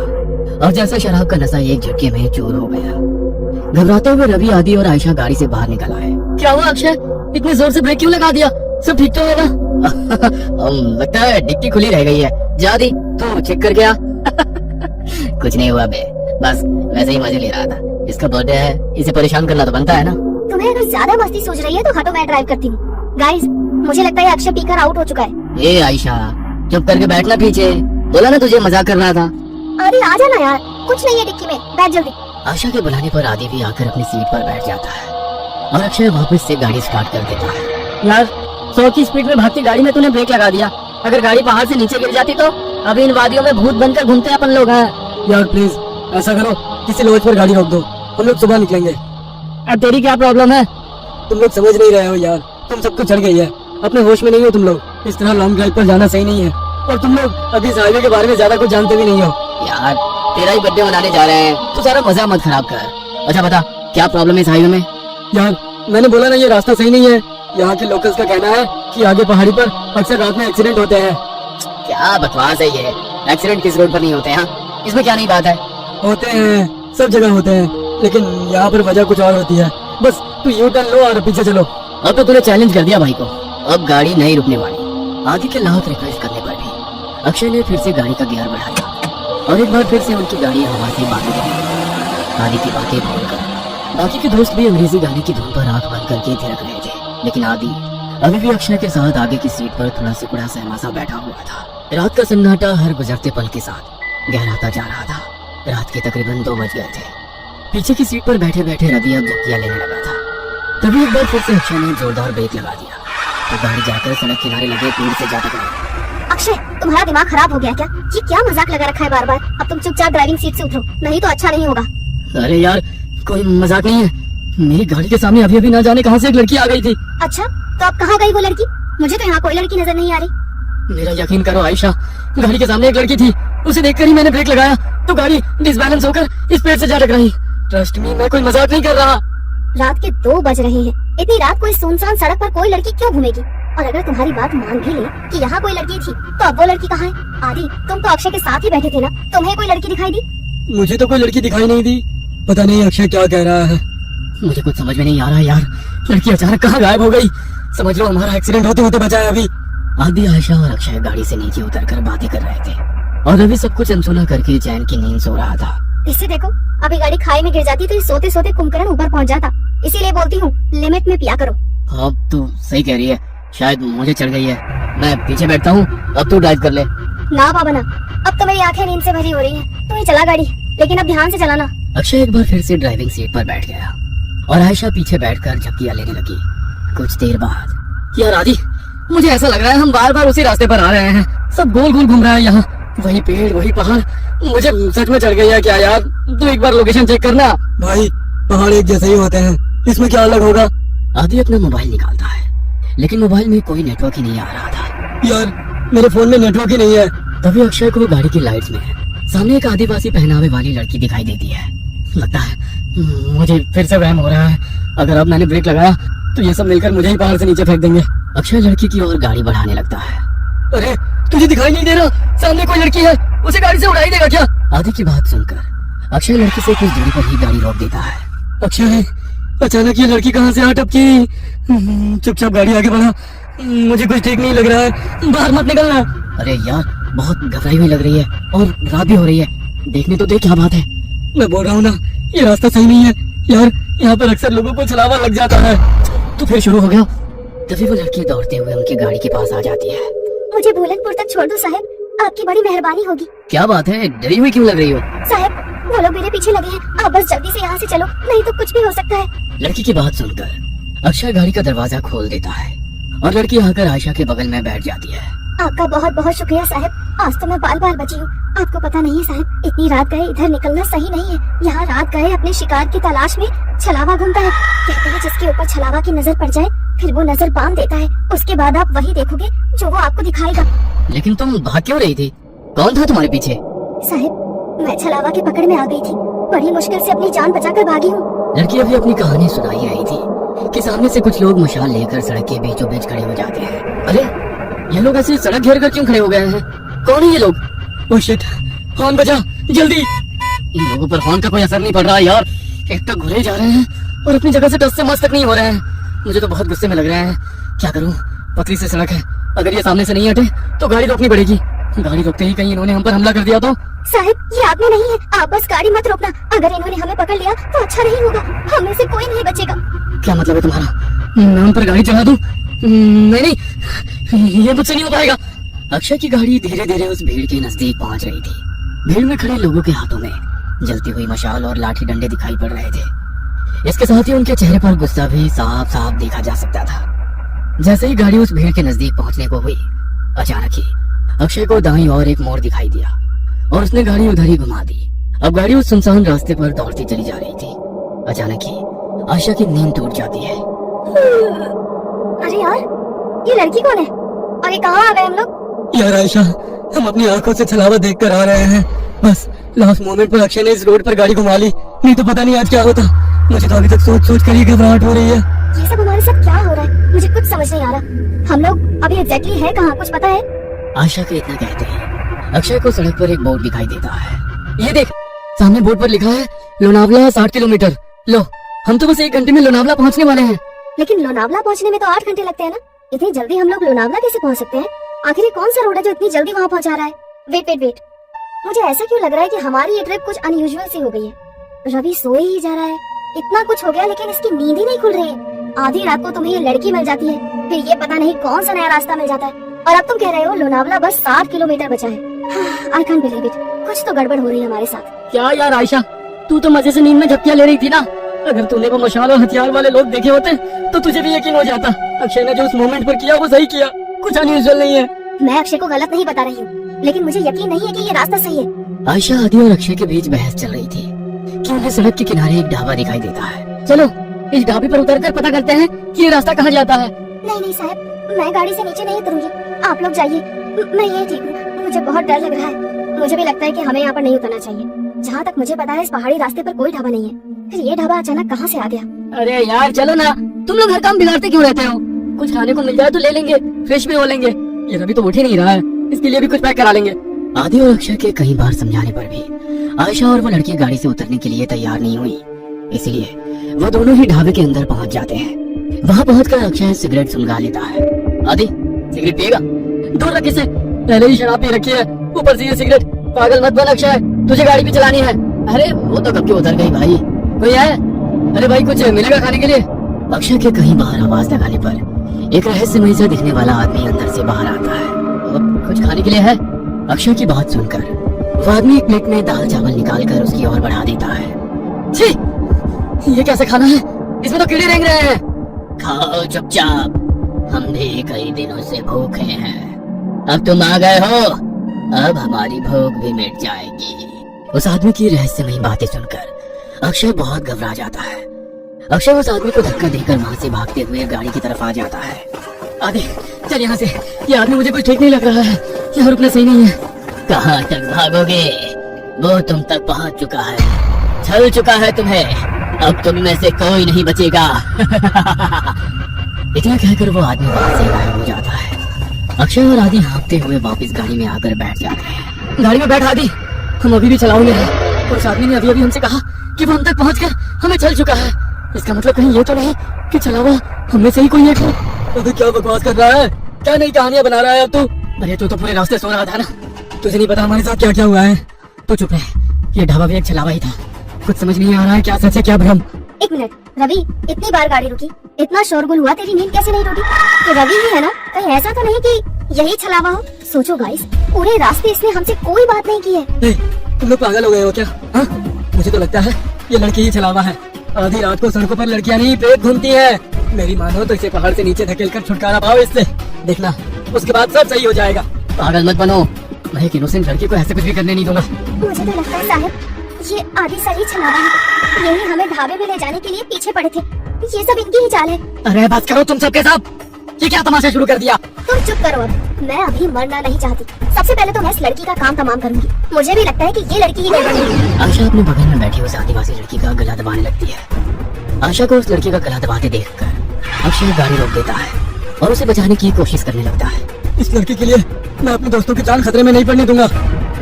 और जैसा शराब का नशा एक झटके में चूर हो गया। घबराते हुए रवि, आदि और आयशा गाड़ी से बाहर निकल आए। क्या हुआ अक्षय, इतने जोर से ब्रेक क्यों लगा दिया? सब ठीक तो है ना? लगता है डिक्की खुली रह गई है। जा दी तू चेक कर गया? कुछ नहीं हुआ बे, बस वैसे ही मजे ले रहा था। इसका बर्थडे है, इसे परेशान करना तो बनता है ना। तुम्हें अगर ज्यादा मस्ती सूझ रही है तो हटो, मैं ड्राइव करती हूँ। गाइस, मुझे लगता है अक्षय पीकर आउट हो चुका है। ए आयशा, चुप करके बैठना पीछे। बोला ना तुझे मजाक कर रहा था। अरे आ जाना यार, कुछ नहीं है डिक्की में, बैठ जल्दी। आशा के बुलाने पर आदि भी आकर अपनी सीट पर बैठ जाता है और अक्षय वापस से गाड़ी स्टार्ट कर देता है। यार 100 की स्पीड में भागती गाड़ी में तूने ब्रेक लगा दिया। अगर गाड़ी पहाड़ से नीचे गिर जाती तो अभी इन वादियों में भूत बनकर घूमते अपन लोग हैं। यार प्लीज ऐसा करो, किसी लॉज पर गाड़ी रोक दो, हम लोग सुबह निकलेंगे। अब तेरी क्या प्रॉब्लम है? तुम लोग समझ नहीं रहे हो यार, तुम सबको चढ़ गई है, अपने होश में नहीं हो तुम लोग। इस तरह लॉन्ग ड्राइव पर जाना सही नहीं है और तुम लोग अभी इस हाईवे के बारे में ज्यादा कुछ जानते भी नहीं हो। यार तेरा ही बर्थडे मनाने जा रहे हैं, तू सारा मजा मत खराब कर। अच्छा बता, क्या प्रॉब्लम है इस हाईवे में? यार मैंने बोला ना, ये रास्ता सही नहीं है। यहाँ के लोकल्स का कहना है कि आगे पहाड़ी पर अक्सर रात में एक्सीडेंट होते हैं। क्या बकवास है ये? एक्सीडेंट किस रोड पर नहीं होते हैं? इसमें क्या नहीं बात है? होते हैं, सब जगह होते हैं, लेकिन यहाँ पर वजह कुछ और होती है। बस तू यू टर्न लो और पीछे चलो। अब तो तूने चैलेंज कर दिया भाई को, अब गाड़ी नहीं रुकने वाली। आदि के लाख रिक्वेस्ट करने पर भी अक्षय ने फिर से गाड़ी का गियर बढ़ाया और एक बार फिर से उनकी गाड़ी हवा से बांधी गई। आदि की बातें भूलकर बाकी के दोस्त भी अंग्रेजी गाने की धुन पर आंख बंद करके थिरक रहे थे, लेकिन आदि अभी भी अक्षय के साथ आगे की सीट पर थोड़ा सिकुड़ा सहमा सा बैठा हुआ था। रात का सन्नाटा हर गुजरते पल के साथ गहराता जा रहा था। रात के तकरीबन 2 बज गए थे। पीछे की सीट पर बैठे बैठे रवि अब झपकियां लेने लगा था। तभी एक बार फिर से अक्षय ने जोरदार ब्रेक लगा दिया तो गाड़ी जाकर सड़क किनारे लगे पेड़ से जा टकराई। अक्षय, तुम्हारा दिमाग खराब हो गया क्या? ये क्या मजाक लगा रखा है बार बार? अब तुम चुपचाप ड्राइविंग सीट से उतरो, नहीं तो अच्छा नहीं होगा। अरे यार कोई मजाक नहीं है, मेरी गाड़ी के सामने अभी अभी ना जाने कहां से एक लड़की आ गई थी। अच्छा, तो अब कहाँ गई वो लड़की? मुझे तो यहाँ कोई लड़की नजर नहीं आ रही। मेरा यकीन करो आयशा, गाड़ी के सामने एक लड़की थी, उसे देखकर ही मैंने ब्रेक लगाया तो गाड़ी डिसबैलेंस होकर इस पेड़ से जा टकराई। ट्रस्ट मी, मैं कोई मजाक नहीं कर रहा। रात के 2 बज रहे हैं, इतनी रात को इस सुनसान सड़क पर कोई लड़की क्यों घूमेगी? और अगर तुम्हारी बात मान भी ले कि यहाँ कोई लड़की थी, तो अब वो लड़की कहाँ है? आदि, तुम तो अक्षय के साथ ही बैठे थे ना, तुम्हें कोई लड़की दिखाई दी? मुझे तो कोई लड़की दिखाई नहीं दी, पता नहीं अक्षय क्या कह रहा है। मुझे कुछ समझ में नहीं आ रहा यार, लड़की अचानक कहाँ गायब हो गई। समझ लो हमारा एक्सीडेंट होते होते बचा है अभी। आदि, आयशा और अक्षय गाड़ी से नीचे उतरकर बातें कर रहे थे और अभी सब कुछ अनसुना करके चैन की नींद सो रहा था। इससे देखो, अभी गाड़ी खाई में गिर जाती तो सोते सोते कुंभकर्ण ऊपर पहुंच जाता। इसीलिए बोलती हूँ, लिमिट में पिया करो। अब तू सही कह रही है, शायद मुझे चढ़ गई है। मैं पीछे बैठता हूँ, अब तू ड्राइव कर ले। ना बाबा ना, अब तो मेरी आंखें नींद से भरी हो रही हैं। तू ही चला गाड़ी, लेकिन अब ध्यान से चलाना। अक्षय एक बार फिर से ड्राइविंग सीट पर बैठ गया और आयशा पीछे बैठकर झपकियां लेने लगी। कुछ देर बाद, यार आदि, मुझे ऐसा लग रहा है हम बार बार उसी रास्ते पर आ रहे हैं, सब गोल गोल घूम रहा है यहाँ, वही पेड़ वही पहाड़। मुझे सच में चढ़ गई है क्या यार? तू एक बार लोकेशन चेक करना। भाई पहाड़ एक जैसे ही होते हैं, इसमें क्या अलग होगा? आदि अपना मोबाइल निकालता है, लेकिन मोबाइल में कोई नेटवर्क ही नहीं आ रहा था। यार मेरे फोन में नेटवर्क ही नहीं है। तभी अक्षय को गाड़ी की लाइट्स में सामने एक आदिवासी पहनावे वाली लड़की दिखाई देती है। लगता है मुझे फिर से वहम हो रहा है, अगर अब मैंने ब्रेक लगाया तो ये सब मिलकर मुझे ही पहाड़ से नीचे फेंक देंगे। अक्षय लड़की की ओर गाड़ी बढ़ाने लगता है। अरे तुझे दिखाई नहीं दे रहा? सामने कोई लड़की है, उसे गाड़ी से उड़ा ही देगा क्या? आदि की बात सुनकर अक्षय लड़की से कुछ दूरी पर ही गाड़ी रोक देता है। अक्षय, अचानक ये लड़की कहाँ से आ टपकी? चुपचाप गाड़ी आगे बढ़ा, मुझे कुछ ठीक नहीं लग रहा है, बाहर मत निकलना। अरे यार, बहुत घबराई हुई लग रही है और रात भी हो रही है, देखने तो देख क्या बात है। मैं बोल रहा हूँ ना, ये रास्ता सही नहीं है यार, यहाँ पर अक्सर लोगों को छलावा लग जाता है। तो फिर शुरू हो गया। तभी वो लड़की दौड़ते हुए उनकी गाड़ी के पास आ जाती है। मुझे भूलनपुर तक छोड़ दो साहब, आपकी बड़ी मेहरबानी होगी। क्या बात है, डरी हुई क्यों लग रही हो? साहब, वो लोग मेरे पीछे लगे हैं, आप बस जल्दी से यहाँ से चलो, नहीं तो कुछ भी हो सकता है। लड़की की बात सुनकर अक्षय गाड़ी का दरवाजा खोल देता है और लड़की आकर आयशा के बगल में बैठ जाती है। आपका बहुत बहुत शुक्रिया साहब, आज तो मैं बाल बाल बची हूँ। आपको पता नहीं है साहब, इतनी रात गए इधर निकलना सही नहीं है। यहाँ रात गए अपने शिकार की तलाश में छलावा घूमता है। कहते हैं जिसके ऊपर छलावा की नजर पड़ जाए फिर वो नजर बांध देता है, उसके बाद आप वही देखोगे जो वो आपको दिखाएगा। लेकिन तुम भाग क्यों रही थी? कौन था तुम्हारे पीछे? साहब, मैं छलावा की पकड़ में आ गई थी, बड़ी मुश्किल से अपनी जान बचाकर भागी हूँ। लड़की अभी अपनी कहानी सुनाई आई थी कि सामने से कुछ लोग मशाल लेकर सड़क के बीचों बीच खड़े हो जाते हैं। अरे ये लोग ऐसे सड़क घेर कर क्यों खड़े हो गए हैं? कौन है ये लोग? ओह शिट, हॉर्न बजा जल्दी। इन लोगों पर हॉर्न का कोई असर नहीं पड़ रहा यार, एक तो घुरे जा रहे हैं और अपनी जगह से टस से मस तक नहीं हो रहे हैं। मुझे तो बहुत गुस्से में लग रहे हैं, क्या करूं? पतली सी सड़क है, अगर ये सामने से नहीं हटे तो गाड़ी रोकनी पड़ेगी। गाड़ी रोकते ही कहीं इन्होंने हम पर हमला कर दिया तो? साहब, ये आदमी नहीं है, आप बस गाड़ी मत रोकना। अगर इन्होंने हमें पकड़ लिया तो अच्छा नहीं होगा, हम में से कोई नहीं बचेगा। क्या मतलब है तुम्हारा? मैं उन पर गाड़ी चढ़ा दूं? नहीं, ये मुझसे नहीं हो पाएगा। अक्षय की गाड़ी धीरे धीरे उस भीड़ के नजदीक पहुंच रही थी। भीड़ में खड़े लोगों के हाथों में जलती हुई मशाल और लाठी डंडे दिखाई पड़ रहे थे। इसके साथ ही उनके चेहरे पर गुस्सा भी साफ साफ देखा जा सकता था। जैसे ही गाड़ी उस भीड़ के नजदीक पहुंचने को हुई, अचानक ही अक्षय को दाईं ओर एक मोड़ दिखाई दिया और उसने गाड़ी उधर ही घुमा दी। अब गाड़ी उस सुनसान रास्ते पर दौड़ती चली जा रही थी। अचानक ही आयशा की नींद टूट जाती है। अरे यार, ये लड़की कौन है और ये कहाँ आ गए हम लोग? यार आयशा, हम अपनी आंखों से छलावा देख कर आ रहे हैं, बस लास्ट मोमेंट पर अक्षय ने इस रोड पर गाड़ी घुमा ली, नहीं तो पता नहीं आज क्या होता। मुझे तो अभी तक सोच सोच कर ही घबराहट हो रही है। ये सब हमारे साथ क्या हो रहा है, मुझे कुछ समझ नहीं आ रहा। हम लोग अभी एग्जैक्टली है कहाँ, कुछ पता है? आयशा के इतना कहते ही अक्षय को सड़क पर एक बोर्ड दिखाई देता है। ये देख, सामने बोर्ड पर लिखा है लोनावला 60 किलोमीटर। लो, हम तो बस 1 घंटे में लोनावला पहुंचने वाले हैं। लेकिन लोनावला पहुंचने में तो 8 घंटे लगते हैं ना, इतनी जल्दी हम लोग लोनावला कैसे पहुंच सकते हैं? आखिर ये कौन सा रोड है जो इतनी जल्दी वहाँ पहुंचा रहा है? वेट वेट वेट, मुझे ऐसा क्यों लग रहा है कि हमारी ये ट्रिप कुछ अनयूजुअल सी हो गई है। रवि सोए ही जा रहा है, इतना कुछ हो गया लेकिन इसकी नींद ही नहीं खुल रही है। आधी रात को तुम्हें ये लड़की मिल जाती है, फिर ये पता नहीं कौन सा नया रास्ता मिल जाता है, और अब तुम कह रहे हो लोनावला बस 60 किलोमीटर बचा है। आई कांट बिलीव इट, कुछ तो गड़बड़ हो रही है हमारे साथ। क्या यार आयशा, तू तो मजे से नींद में झपकियां ले रही थी ना। अगर तूने वो मशाल और हथियार वाले लोग देखे होते तो तुझे भी यकीन हो जाता। अक्षय ने जो उस मोमेंट पर किया वो सही किया, कुछ अनयूजुअल नहीं है। मैं अक्षय को गलत नहीं बता रही हूँ, लेकिन मुझे यकीन नहीं है कि ये रास्ता सही है। आयशा, आदि और अक्षय के बीच बहस चल रही थी कि उन्हें सड़क के किनारे एक ढाबा दिखाई देता है। चलो इस ढाबे पर उतरकर पता करते हैं कि ये रास्ता कहाँ जाता है। नहीं नहीं साहब, मैं गाड़ी से नीचे नहीं उतरूंगी, आप लोग जाइए, मैं ये ठीक हूँ। मुझे बहुत डर लग रहा है। मुझे भी लगता है कि हमें यहाँ पर नहीं उतरना चाहिए। जहाँ तक मुझे पता है इस पहाड़ी रास्ते पर कोई ढाबा नहीं है, फिर ये ढाबा अचानक कहाँ से आ गया? अरे यार चलो ना, तुम लोग हर काम बिगाड़ते क्यों रहते हो? कुछ खाने को मिल जाए तो ले लेंगे, फ्रेश भी हो लेंगे। ये रवि तो उठ ही नहीं रहा है, इसके लिए भी कुछ पैक करा लेंगे। आदि और अक्षय के कई बार समझाने पर भी आयशा और वो लड़की गाड़ी से उतरने के लिए तैयार नहीं हुई, इसलिए वो दोनों ही ढाबे के अंदर पहुंच जाते हैं। वहां पहुंचकर अक्षय सिगरेट सुलगा लेता है। आदि, सिगरेट पिएगा? दूर रख इसे, पहले ही शराब पी रखी है, ऊपर से ये सिगरेट। पागल मत बन अक्षय, तुझे गाड़ी भी चलानी है। अरे वो तो कब की उतर गई भाई। कोई है? अरे भाई कुछ मिलेगा खाने के लिए? अक्षय के कहीं बाहर आवाज लगाने पर एक रहस्यमय सा दिखने वाला आदमी अंदर से बाहर आता है। कुछ खाने के लिए है? अक्षय की बात सुनकर वो आदमी एक प्लेट में दाल चावल निकालकर उसकी ओर बढ़ा देता है। छी, ये कैसे खाना है? इसमें तो कीड़े रेंग रहे हैं। खाओ चुपचाप, हम भी कई दिनों से भूखे हैं। अब तुम आ गए हो, अब हमारी भूख भी मिट जाएगी। उस आदमी की रहस्यमयी बातें सुनकर अक्षय बहुत घबरा जाता है। अक्षय उस आदमी को धक्का देकर वहाँ से भागते हुए गाड़ी की तरफ आ जाता है। आदि चल यहाँ से, ये आदमी मुझे कुछ ठीक नहीं लग रहा है, यहाँ रुकना सही नहीं है। कहाँ तक भागोगे? वो तुम तक पहुँच चुका है, छल चुका है तुम्हें, अब तुम में से कोई नहीं बचेगा। इतना कहकर वो आदमी वहाँ से गायब हो जाता है। अक्षय और आदि हाँफते हुए वापस गाड़ी में आकर बैठ जाते हैं। गाड़ी में बैठ आदि, हम अभी भी चलाओगे। और उस आदमी ने अभी अभी हमसे कहा कि वो हम तक पहुंचकर हमें चल चुका है। इसका मतलब कहीं ये तो नहीं कि चलावा हमें से ही कोई एक हो? अबे क्या बकवास कर रहा है? क्या नई कहानियां बना रहा है अब तू? अरे तू तो पूरे रास्ते सो रहा था ना, तुझे नहीं पता हमारे साथ क्या क्या हुआ है? तो चुप रहे, ये ढाबा भी एक छलावा ही था। कुछ समझ नहीं आ रहा है क्या सच है क्या भ्रम। एक मिनट रवि, इतनी बार गाड़ी रुकी, इतना शोरगुल हुआ, तेरी नींद कैसे नहीं टूटी? तो रवि ही है ना? कहीं ऐसा तो नहीं कि यही छलावा हो? सोचो गाइस, पूरे रास्ते इसने हमसे कोई बात नहीं की है। तुम लोग पागल हो गए हो क्या? हाँ, मुझे तो लगता है ये लड़की ही छलावा है। आधी रात को सड़कों पर लड़कियां नहीं प्रेत घूमती है। मेरी मानो तो इसे पहाड़ से नीचे धकेल कर छुटकारा पाओ इससे, देखना उसके बाद सब सही हो जाएगा। पागल मत बनो, मैं एक इनोसेंट लड़की को ऐसे कुछ भी करने नहीं दूंगा। मुझे तो लगता है साहब ये आदि सही छलावा है, यही हमें ढाबे में ले जाने के लिए पीछे पड़े थे। ये सब इनकी ही चाल है। अरे बात करो तुम सबके साथ, ये क्या तमाशा शुरू कर दिया? तुम चुप करो, अब मैं अभी मरना नहीं चाहती। सबसे पहले तो मैं इस लड़की का काम तमाम करूंगी। मुझे भी लगता है कि ये लड़की ही गड़बड़ है। आशा अपने बगल में बैठी उस आदिवासी लड़की का गला दबाने लगती है। आशा को उस लड़की का गला दबाते देखकर अक्षय गाड़ी रोक देता है और उसे बचाने की कोशिश करने लगता है। इस लड़की के लिए मैं अपने दोस्तों की जान खतरे में नहीं पड़ने दूंगा।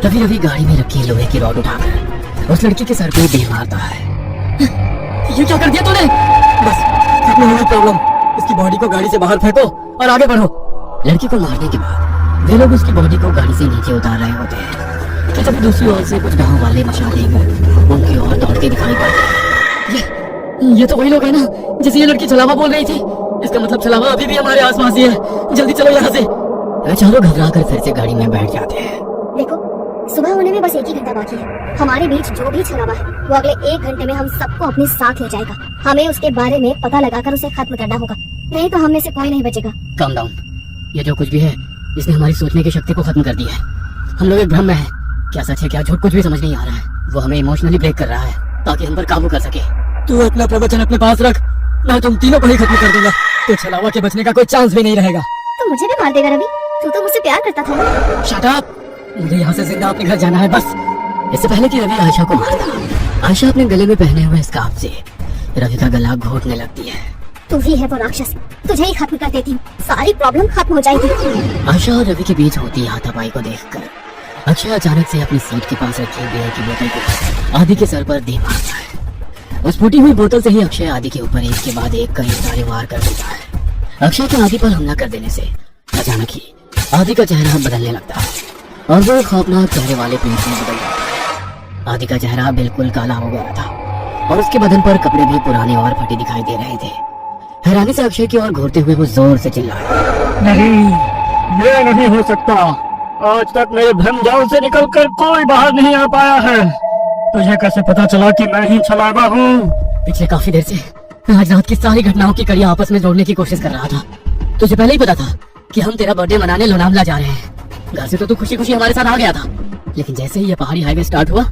तभी रवि गाड़ी में रखी लोहे की रॉड उठाकर उस लड़की के सर पे दे मारता है। ये क्या कर दिया तूने? बस खत्म हो गई प्रॉब्लम। इसकी बॉडी को गाड़ी से बाहर फेंको और आगे बढ़ो। लड़की को मारने के बाद वे लोग उसकी बॉडी को गाड़ी से नीचे उतार रहे होते हैं कि तभी दूसरी ओर से कुछ गांव वाले मशाल लेकर उनकी ओर दौड़ते दिखाई पड़ते हैं। ये तो वही लोग हैं ना जिसे ये लड़की छलावा बोल रही थी। इसका मतलब छलावा अभी भी हमारे आसपास ही है। जल्दी चलो यहाँ से। वे चारों घबरा कर फिर से गाड़ी में बैठ जाते हैं। देखो सुबह होने में बस एक ही घंटा बाकी है। हमारे बीच जो भी छलावा है वो अगले 1 घंटे में हम सबको अपने साथ ले जाएगा। हमें उसके बारे में पता लगाकर उसे खत्म करना होगा, नहीं तो हम में से कोई नहीं बचेगा। काम डाउन, ये जो कुछ भी है इसने हमारी सोचने की शक्ति को खत्म कर दिया है। हम लोग एक भ्रम में हैं, क्या सच है क्या झूठ कुछ भी समझ नहीं आ रहा है। वो हमें इमोशनली ब्रेक कर रहा है ताकि हम पर काबू कर सके। तू अपना प्रवचन अपने पास रख, मैं तुम तीनों को ही खत्म कर दूंगा। तो छलावा के बचने का कोई चांस भी नहीं रहेगा। तो मुझे भी मार देगा रवि? तू तो मुझसे प्यार करता था ना। शट अप, मुझे यहाँ से जिंदा अपने घर जाना है बस। इससे पहले कि रवि आयशा को मारता, आयशा अपने गले में पहने हुए स्कार्फ से रवि का गला घोटने लगती है। तू ही है वो राक्षस, तुझे ही खत्म कर देती हूँ, सारी प्रॉब्लम खत्म हो जाएगी। आयशा और रवि के बीच होती हाथापाई को देखकर अक्षय अचानक से अपनी सीट के पास रखी बियर की बोतल को आदि के सर पर दे मारता है। उस फूटी हुई बोतल से ही अक्षय आदि के ऊपर एक के बाद एक कई सारे वार कर देता है। अक्षय के आदि पर हमला कर देने से अचानक ही आदि का चेहरा बदलने लगता है और वो खौफनाक चेहरे वाले प्रिंस में बदल जाता है। आदि का चेहरा बिल्कुल काला हो गया था और उसके बदन पर कपड़े भी पुराने और फटे दिखाई दे रहे थे। हैरानी से अक्षय की ओर घूरते हुए वो जोर से चिल्लाया, नहीं, ये नहीं हो सकता। आज तक मेरे भ्रम जाल से निकलकर कोई बाहर नहीं आ पाया है। तुझे कैसे पता चला कि मैं ही छलावा हूँ? पिछले काफी देर से मैं आज रात की सारी घटनाओं की कड़ी आपस में जोड़ने की कोशिश कर रहा था। तुझे पहले ही पता था कि हम तेरा बर्थडे मनाने लोनावला जा रहे हैं। घर से तो तू खुशी खुशी हमारे साथ आ गया था, लेकिन जैसे ही ये पहाड़ी हाईवे स्टार्ट हुआ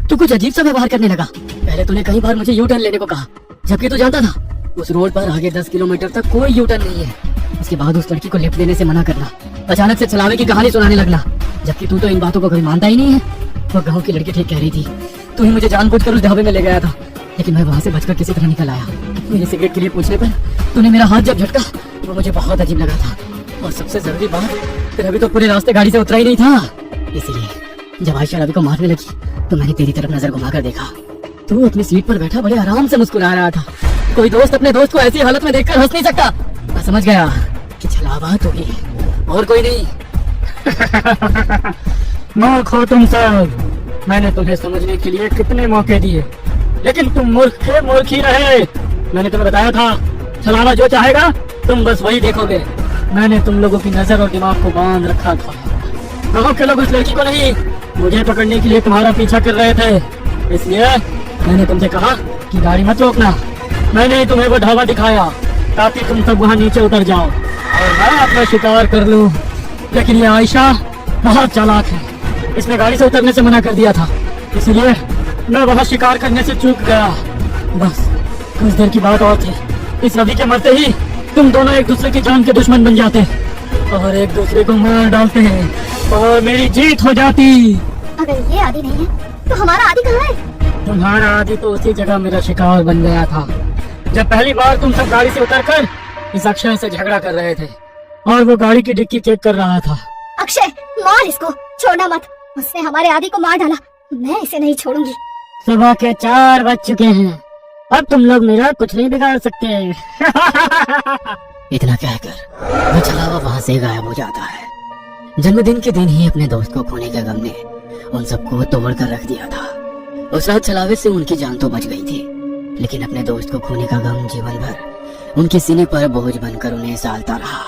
तू कुछ अजीब सा व्यवहार करने लगा। पहले तूने कई बार मुझे यू टर्न लेने को कहा, जबकि तू जानता था उस रोड पर आगे 10 किलोमीटर तक कोई यू टर्न नहीं है। इसके बाद उस लड़की को लिफ्ट देने से मना करना, अचानक से चलावे की कहानी सुनाने लगना, जबकि तू तो इन बातों को कभी मानता ही नहीं है। वो गाँव की लड़की ठीक कह रही थी, तू ही मुझे जानबूझकर उस ढाबे में ले गया था, लेकिन मैं वहाँ से बचकर किसी तरह निकल आया। मेरे सिगरेट के लिए पूछने पर तूने मेरा हाथ जब झटका वो मुझे बहुत अजीब लगा था। और सबसे जरूरी बात, फिर अभी तो पूरे रास्ते गाड़ी से उतरा ही नहीं था, इसीलिए जब आयशा रवि को मारने लगी तो मैंने तेरी तरफ नजर घुमाकर देखा। तू अपनी सीट पर बैठा बड़े आराम से मुस्कुरा रहा था। कोई दोस्त अपने दोस्त को ऐसी हालत में देखकर हंस नहीं सकता। मैं समझ गया कि छलावा तो ही है और कोई नहीं। मूर्ख हो तुम सब। मैंने तुम्हें समझने के लिए कितने मौके दिए, लेकिन तुम मूर्ख थे, मूर्ख ही रहे। मैंने तुम्हें बताया था छलावा जो चाहेगा तुम बस वही देखोगे। मैंने तुम लोगों की नजर और दिमाग को बांध रखा था। गाँव के लोग उस लड़की को नहीं, मुझे पकड़ने के लिए तुम्हारा पीछा कर रहे थे, इसलिए मैंने तुमसे कहा कि गाड़ी मत रोकना। मैंने ही तुम्हें वो ढाबा दिखाया ताकि तुम सब वहाँ नीचे उतर जाओ और मैं अपना शिकार कर लूं। लेकिन ये आयशा बहुत चालाक है, इसने गाड़ी से उतरने से मना कर दिया था, इसलिए मैं वहाँ शिकार करने से चूक गया। बस कुछ देर की बात और थी, इस रवि के मरते ही तुम दोनों एक दूसरे की जान के दुश्मन बन जाते और एक दूसरे को मार डालते हैं और मेरी जीत हो जाती। अगर ये आदि नहीं है तो हमारा आदि कहाँ है? तुम्हारा आदि तो उसी जगह मेरा शिकार बन गया था, जब पहली बार तुम सब गाड़ी से उतरकर इस अक्षय से झगड़ा कर रहे थे और वो गाड़ी की डिक्की चेक कर रहा था। अक्षय मार इसको, छोड़ना मत। उसने हमारे आदि को मार डाला, मैं इसे नहीं छोड़ूंगी। सुबह के 4 बज चुके हैं, अब तुम लोग मेरा कुछ नहीं बिगाड़ सकते। इतना कहकर वो छलावा वहाँ से गायब हो जाता है। जन्मदिन के दिन ही अपने दोस्त को खोने के गम ने उन सबको तोड़ कर रख दिया था। उस रात छलावे से उनकी जान तो बच गई थी, लेकिन अपने दोस्त को खोने का गम जीवन भर उनके सीने पर बोझ बनकर उन्हें सालता रहा।